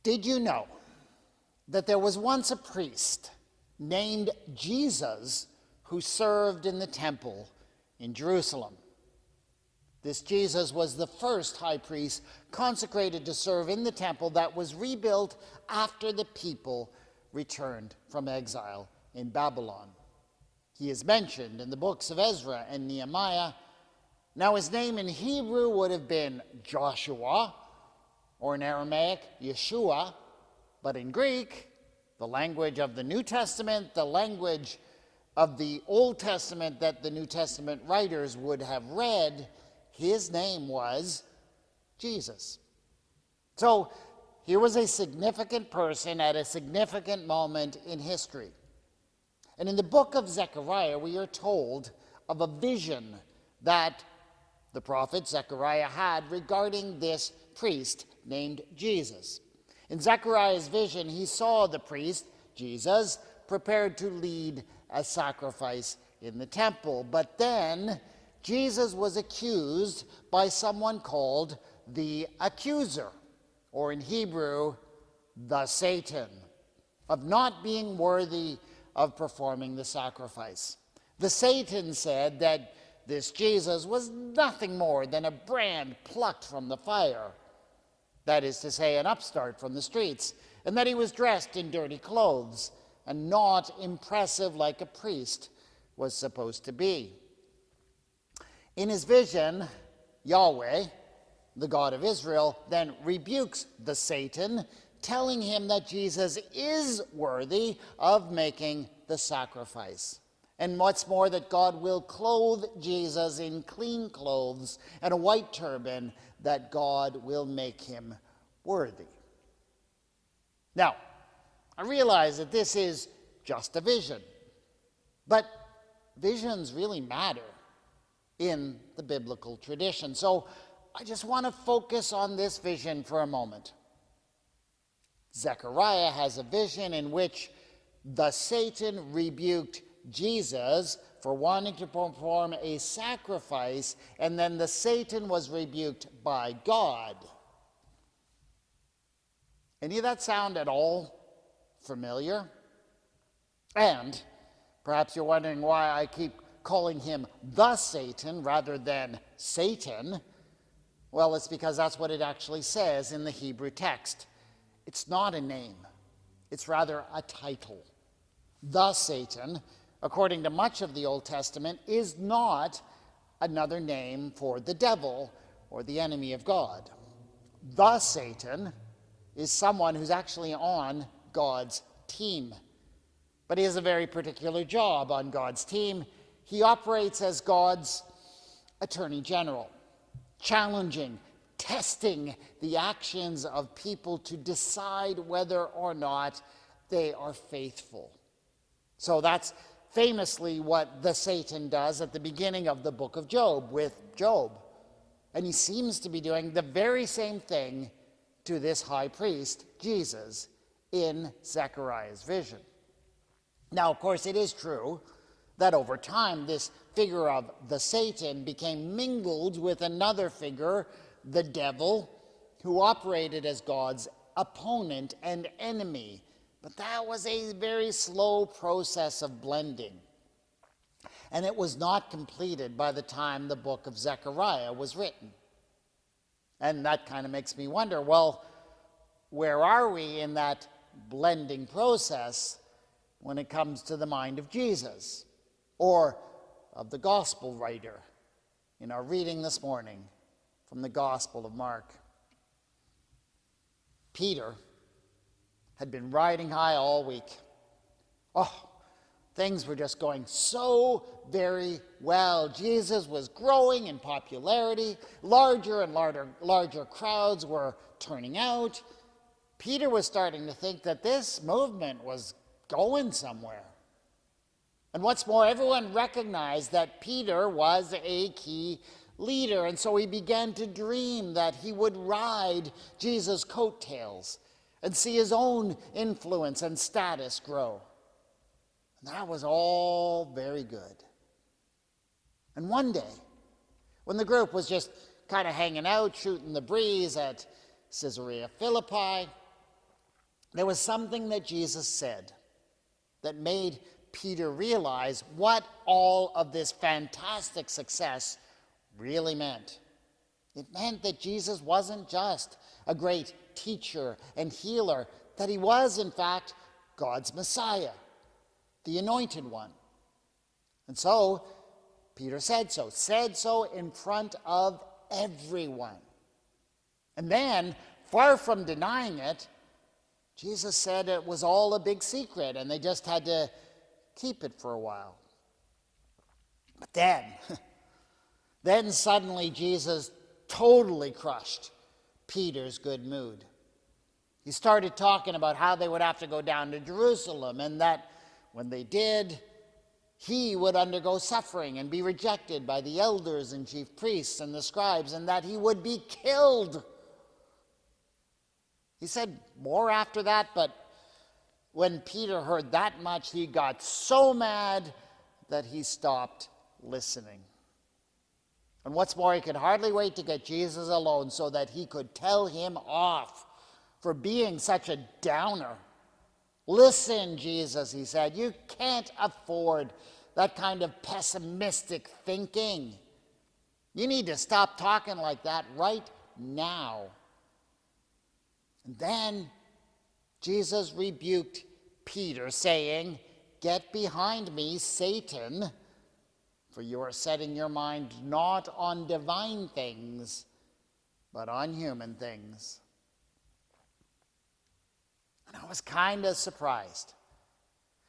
Did you know that there was once a priest named Jesus who served in the temple in Jerusalem? This Jesus was the first high priest consecrated to serve in the temple that was rebuilt after the people returned from exile in Babylon. He is mentioned in the books of Ezra and Nehemiah. Now his name in Hebrew would have been Joshua, or in Aramaic, Yeshua, but in Greek, the language of the New Testament, the language of the Old Testament that the New Testament writers would have read, his name was Jesus. So here was a significant person at a significant moment in history. And in the book of Zechariah, we are told of a vision that the prophet Zechariah had regarding this priest named Jesus. In Zechariah's vision, he saw the priest, Jesus, prepared to lead a sacrifice in the temple. But then Jesus was accused by someone called the accuser, or in Hebrew, the Satan, of not being worthy of performing the sacrifice. The Satan said that this Jesus was nothing more than a brand plucked from the fire, that is to say, an upstart from the streets, and that he was dressed in dirty clothes and not impressive like a priest was supposed to be. In his vision, Yahweh, the God of Israel, then rebukes the Satan, telling him that Jesus is worthy of making the sacrifice. And what's more, that God will clothe Jesus in clean clothes and a white turban, that God will make him worthy. Now, I realize that this is just a vision, but visions really matter in the biblical tradition. So I just want to focus on this vision for a moment. Zechariah has a vision in which the Satan rebuked Jesus for wanting to perform a sacrifice, and then the Satan was rebuked by God. Any of that sound at all familiar? And perhaps you're wondering why I keep calling him the Satan rather than Satan. Well, it's because that's what it actually says in the Hebrew text. It's not a name. It's rather a title. The Satan, according to much of the Old Testament, is not another name for the devil or the enemy of God. The Satan is someone who's actually on God's team. But he has a very particular job on God's team. He operates as God's attorney general, challenging, testing the actions of people to decide whether or not they are faithful. So that's famously what the Satan does at the beginning of the book of Job with Job. And he seems to be doing the very same thing to this high priest, Jesus, in Zechariah's vision. Now, of course, it is true that over time this figure of the Satan became mingled with another figure, the devil, who operated as God's opponent and enemy. But that was a very slow process of blending. And it was not completed by the time the book of Zechariah was written. And that kind of makes me wonder, well, where are we in that blending process when it comes to the mind of Jesus or of the gospel writer in our reading this morning from the Gospel of Mark? Peter had been riding high all week. Oh, things were just going so very well. Jesus was growing in popularity. Larger and larger crowds were turning out. Peter was starting to think that this movement was going somewhere. And what's more, everyone recognized that Peter was a key leader, and so he began to dream that he would ride Jesus' coattails and see his own influence and status grow. And that was all very good. And one day, when the group was just kind of hanging out, shooting the breeze at Caesarea Philippi, there was something that Jesus said that made Peter realize what all of this fantastic success really meant. It meant that Jesus wasn't just a great teacher and healer, that he was, in fact, God's Messiah, the anointed one. And so, Peter said so in front of everyone. And then, far from denying it, Jesus said it was all a big secret and they just had to keep it for a while. But then suddenly Jesus totally crushed Peter's good mood. He started talking about how they would have to go down to Jerusalem and that when they did, he would undergo suffering and be rejected by the elders and chief priests and the scribes, and that he would be killed. He said more after that, but when Peter heard that much, he got so mad that he stopped listening. And what's more, he could hardly wait to get Jesus alone so that he could tell him off for being such a downer. Listen, Jesus, he said, you can't afford that kind of pessimistic thinking. You need to stop talking like that right now. And then Jesus rebuked Peter, saying, "Get behind me, Satan, for you are setting your mind not on divine things, but on human things." And I was kind of surprised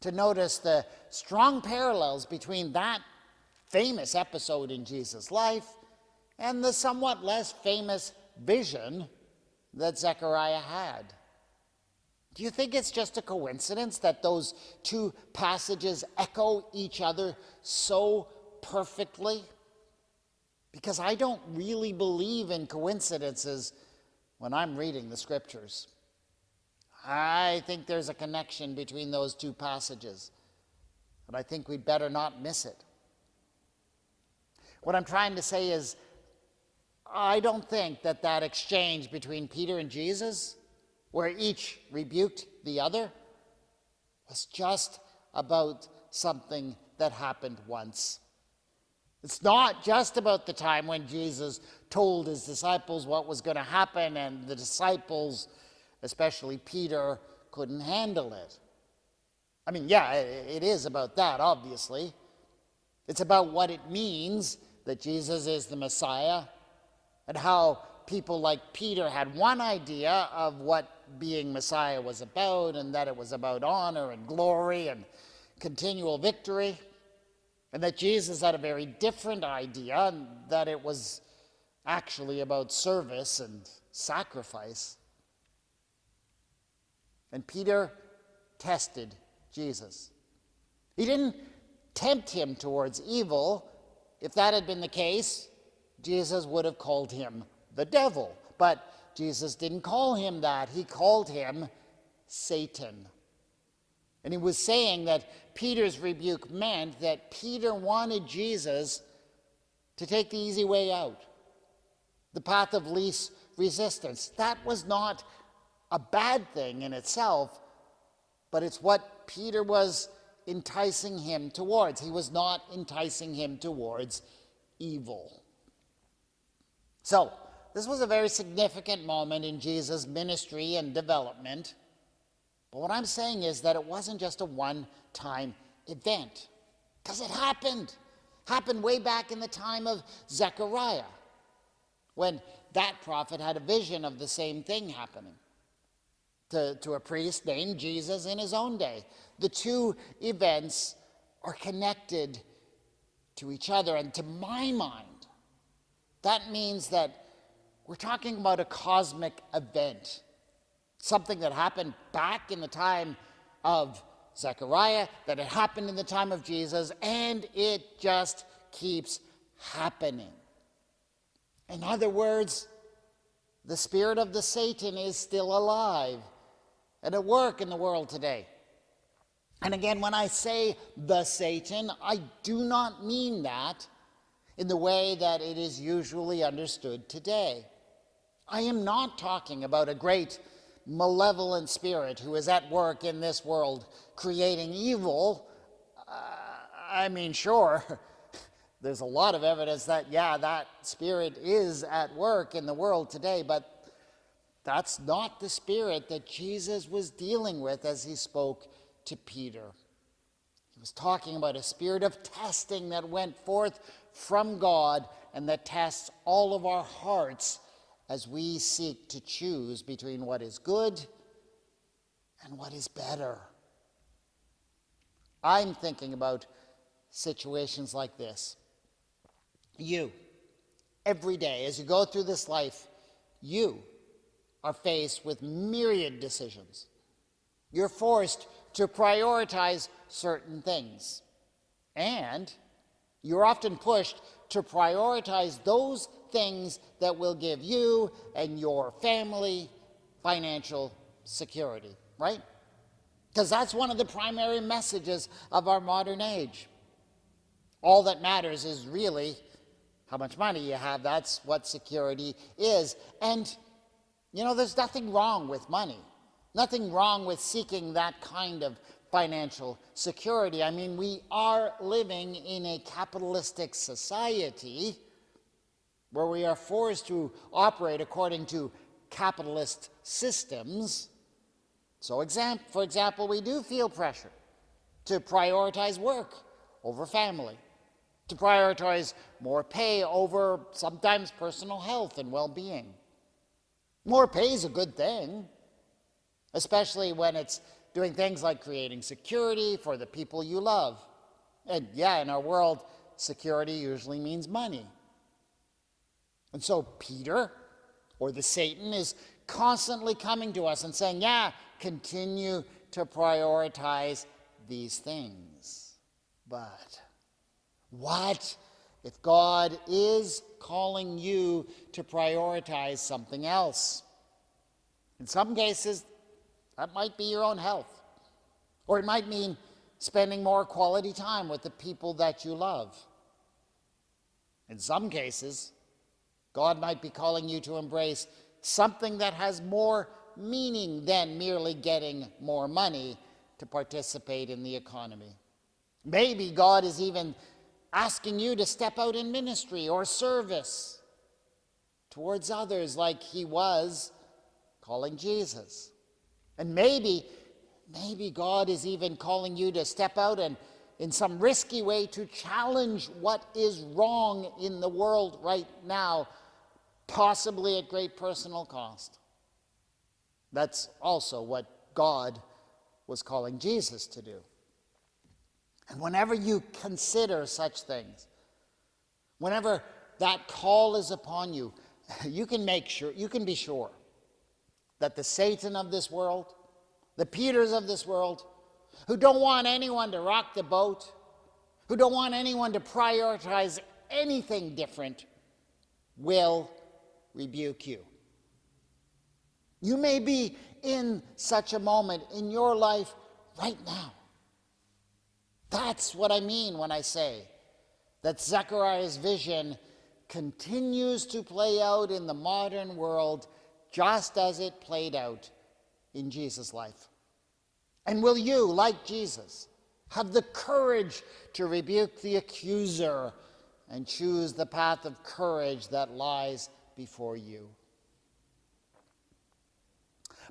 to notice the strong parallels between that famous episode in Jesus' life and the somewhat less famous vision that Zechariah had. Do you think it's just a coincidence that those two passages echo each other so perfectly? Because I don't really believe in coincidences when I'm reading the scriptures. I think there's a connection between those two passages, but I think we'd better not miss it. What I'm trying to say is, I don't think that exchange between Peter and Jesus, where each rebuked the other, was just about something that happened once. It's not just about the time when Jesus told his disciples what was going to happen, and the disciples, especially Peter, couldn't handle it. I mean, yeah, it is about that, obviously. It's about what it means that Jesus is the Messiah, and how people like Peter had one idea of what being Messiah was about, and that it was about honor and glory and continual victory, and that Jesus had a very different idea, and that it was actually about service and sacrifice. And Peter tested Jesus. He didn't tempt him towards evil. If that had been the case, Jesus would have called him the devil. But Jesus didn't call him that. He called him Satan. And he was saying that Peter's rebuke meant that Peter wanted Jesus to take the easy way out, the path of least resistance. That was not a bad thing in itself, but it's what Peter was enticing him towards. He was not enticing him towards evil. So, this was a very significant moment in Jesus' ministry and development. But what I'm saying is that it wasn't just a one-time event, because it happened way back in the time of Zechariah, when that prophet had a vision of the same thing happening to a priest named Jesus in his own day. The two events are connected to each other, and to my mind, that means that we're talking about a cosmic event, something that happened back in the time of Zechariah, that had happened in the time of Jesus, and it just keeps happening. In other words, the spirit of the Satan is still alive and at work in the world today. And again, when I say the Satan, I do not mean that in the way that it is usually understood today. I am not talking about a great malevolent spirit who is at work in this world creating evil, sure, there's a lot of evidence that, that spirit is at work in the world today, but that's not the spirit that Jesus was dealing with as he spoke to Peter. He was talking about a spirit of testing that went forth from God and that tests all of our hearts as we seek to choose between what is good and what is better. I'm thinking about situations like this. You, every day, as you go through this life, you are faced with myriad decisions. You're forced to prioritize certain things. And you're often pushed to prioritize those things that will give you and your family financial security, right? Because that's one of the primary messages of our modern age. All that matters is really how much money you have. That's what security is. And, there's nothing wrong with money. Nothing wrong with seeking that kind of financial security. We are living in a capitalistic society where we are forced to operate according to capitalist systems. So, for example, we do feel pressure to prioritize work over family, to prioritize more pay over sometimes personal health and well-being. More pay is a good thing, especially when it's doing things like creating security for the people you love. And in our world, security usually means money. And so Peter, or the Satan, is constantly coming to us and saying, continue to prioritize these things. But what if God is calling you to prioritize something else? In some cases, that might be your own health. Or it might mean spending more quality time with the people that you love. In some cases, God might be calling you to embrace something that has more meaning than merely getting more money to participate in the economy. Maybe God is even asking you to step out in ministry or service towards others like he was calling Jesus. And maybe God is even calling you to step out and in some risky way to challenge what is wrong in the world right now, possibly at great personal cost. That's also what God was calling Jesus to do. And whenever you consider such things, whenever that call is upon you, you can be sure that the Satan of this world, the Peters of this world, who don't want anyone to rock the boat, who don't want anyone to prioritize anything different, will rebuke you. You may be in such a moment in your life right now. That's what I mean when I say that Zechariah's vision continues to play out in the modern world just as it played out in Jesus' life. And will you, like Jesus, have the courage to rebuke the accuser and choose the path of courage that lies before you?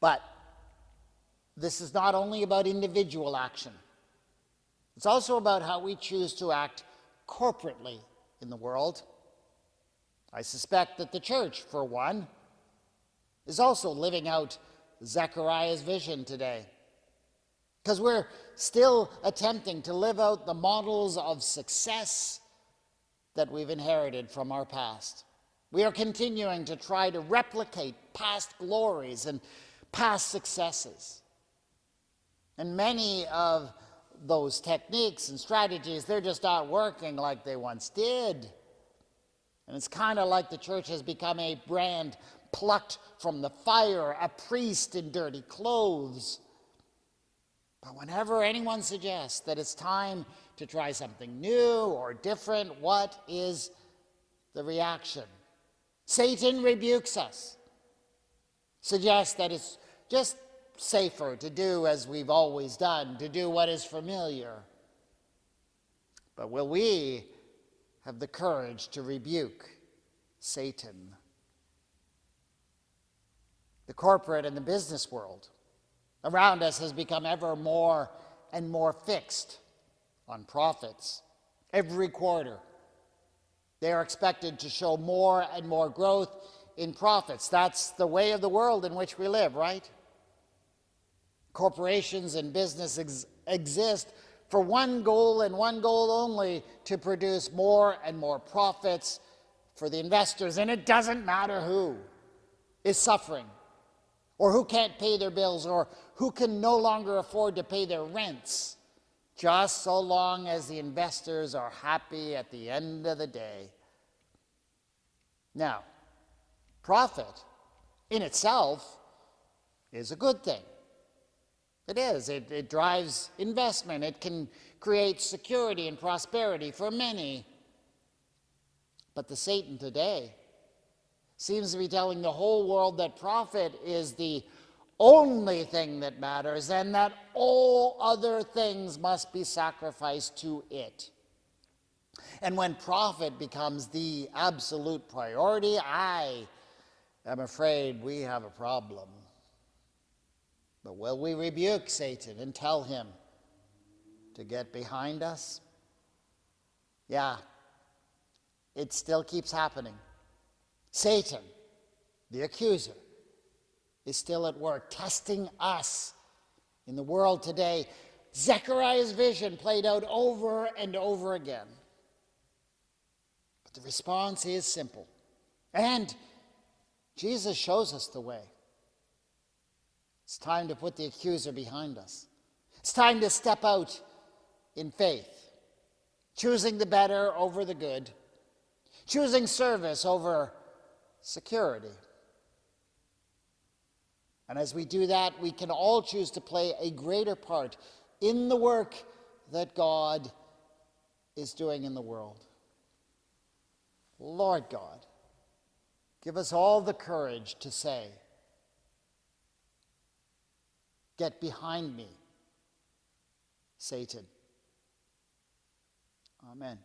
But this is not only about individual action. It's also about how we choose to act corporately in the world. I suspect that the church, for one, is also living out Zechariah's vision today. Because we're still attempting to live out the models of success that we've inherited from our past. We are continuing to try to replicate past glories and past successes. And many of those techniques and strategies, they're just not working like they once did. And it's kind of like the church has become a brand plucked from the fire, a priest in dirty clothes. But whenever anyone suggests that it's time to try something new or different, what is the reaction? Satan rebukes us, suggests that it's just safer to do as we've always done, to do what is familiar. But will we have the courage to rebuke Satan? The corporate and the business world around us has become ever more and more fixed on profits. Every quarter, they are expected to show more and more growth in profits. That's the way of the world in which we live, right? Corporations and business exist for one goal and one goal only: to produce more and more profits for the investors. And it doesn't matter who is suffering, or who can't pay their bills, or who can no longer afford to pay their rents, just so long as the investors are happy at the end of the day. Now, profit in itself is a good thing. It is. It drives investment. It can create security and prosperity for many. But the Satan today seems to be telling the whole world that profit is the only thing that matters, and that all other things must be sacrificed to it. And when profit becomes the absolute priority, I am afraid we have a problem. But will we rebuke Satan and tell him to get behind us? Yeah, it still keeps happening. Satan, the accuser, is still at work, testing us in the world today. Zechariah's vision played out over and over again. But the response is simple. And Jesus shows us the way. It's time to put the accuser behind us. It's time to step out in faith, choosing the better over the good, choosing service over security. And as we do that, we can all choose to play a greater part in the work that God is doing in the world. Lord God, give us all the courage to say, "Get behind me, Satan." Amen.